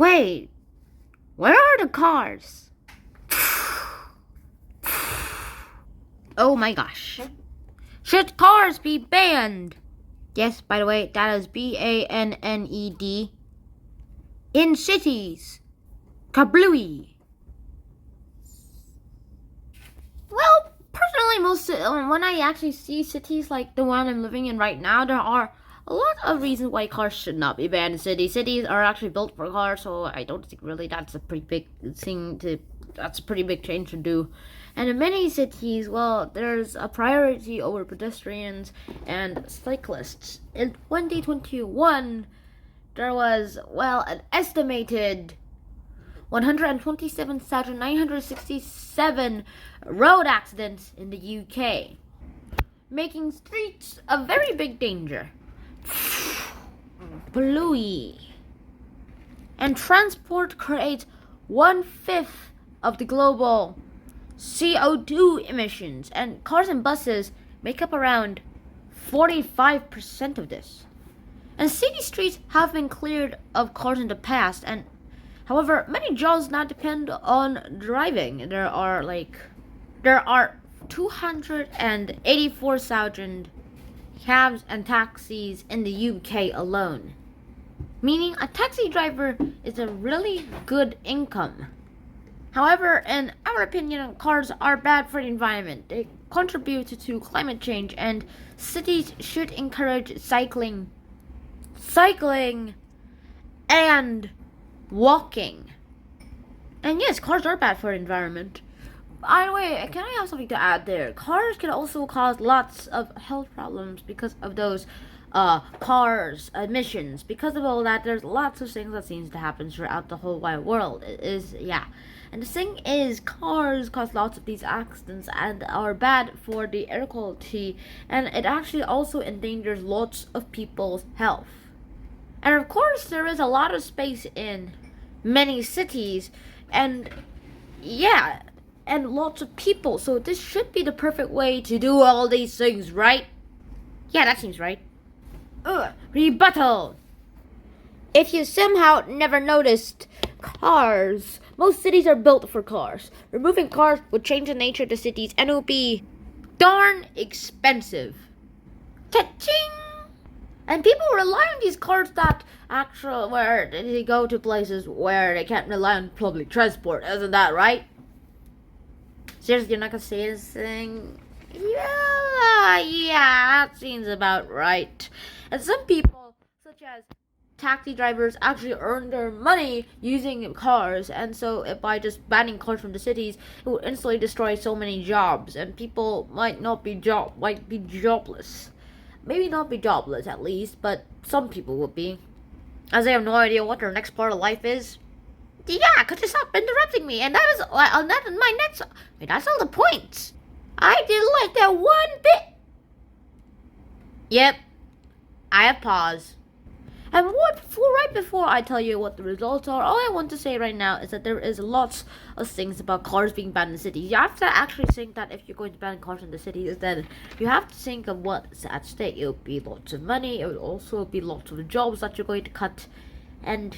Wait, where are the cars? Oh my gosh. Should cars be banned? Yes, by the way, that is BANNED. In cities. Kablooey. Well, personally, when I actually see cities like the one I'm living in right now, there are a lot of reasons why cars should not be banned in cities. Cities are actually built for cars, so I don't think really that's a pretty big that's a pretty big change to do. And in many cities, well, there's a priority over pedestrians and cyclists. In 2021, there was, well, an estimated 127,967 road accidents in the UK, making streets a very big danger. Bluey. And transport creates 1/5 of the global CO2 emissions, and cars and buses make up around 45% of this. And city streets have been cleared of cars in the past, and however, many jobs now depend on driving. There are 284,000 cabs and taxis in the UK alone, meaning a taxi driver is a really good income. However, in our opinion, cars are bad for the environment. They contribute to climate change, and cities should encourage cycling, and walking. And yes, cars are bad for the environment. By the way, can I have something to add there? Cars can also cause lots of health problems because of those cars emissions. Because of all that, there's lots of things that seems to happen throughout the whole wide world. And the thing is, cars cause lots of these accidents and are bad for the air quality, and it actually also endangers lots of people's health. And of course, there is a lot of space in many cities, and and lots of people, so this should be the perfect way to do all these things, right? Yeah, that seems right. Rebuttal. If you somehow never noticed, most cities are built for cars. Removing cars would change the nature of the cities, and it would be darn expensive. Cha-ching! And people rely on these cars where they go to places where they can't rely on public transport. Isn't that right? Seriously, you're not gonna say anything? Yeah, that seems about right. And some people, such as taxi drivers, actually earn their money using cars, and so by just banning cars from the cities, it would instantly destroy so many jobs, and people might be jobless. Maybe not be jobless at least, but some people would be, as they have no idea what their next part of life is. Yeah, could you stop interrupting me? And that's all the points. I didn't like that one bit. Yep, I have pause. And right before I tell you what the results are, all I want to say right now is that there is lots of things about cars being banned in the cities. You have to actually think that if you're going to ban cars in the cities, then you have to think of what's at stake. It would be lots of money. It would also be lots of jobs that you're going to cut. And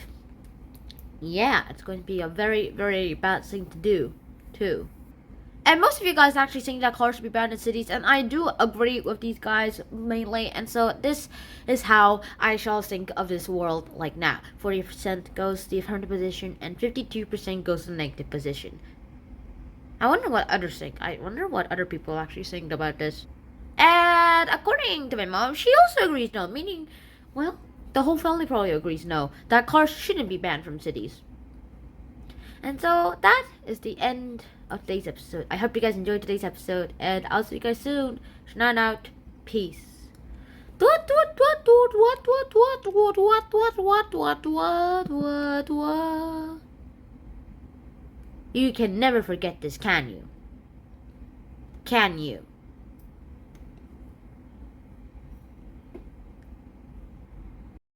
yeah, it's going to be a very, very bad thing to do, too. And most of you guys actually think that cars should be banned in cities, and I do agree with these guys mainly, and so this is how I shall think of this world like now. 40% goes to the affirmative position, and 52% goes to the negative position. I wonder what others think. I wonder what other people actually think about this. And according to my mom, she also agrees no, meaning, well, the whole family probably agrees no, that cars shouldn't be banned from cities. And so that is the end of today's episode. I hope you guys enjoyed today's episode, and I'll see you guys soon. Shannon out. Peace. You can never forget this, can you? Can you?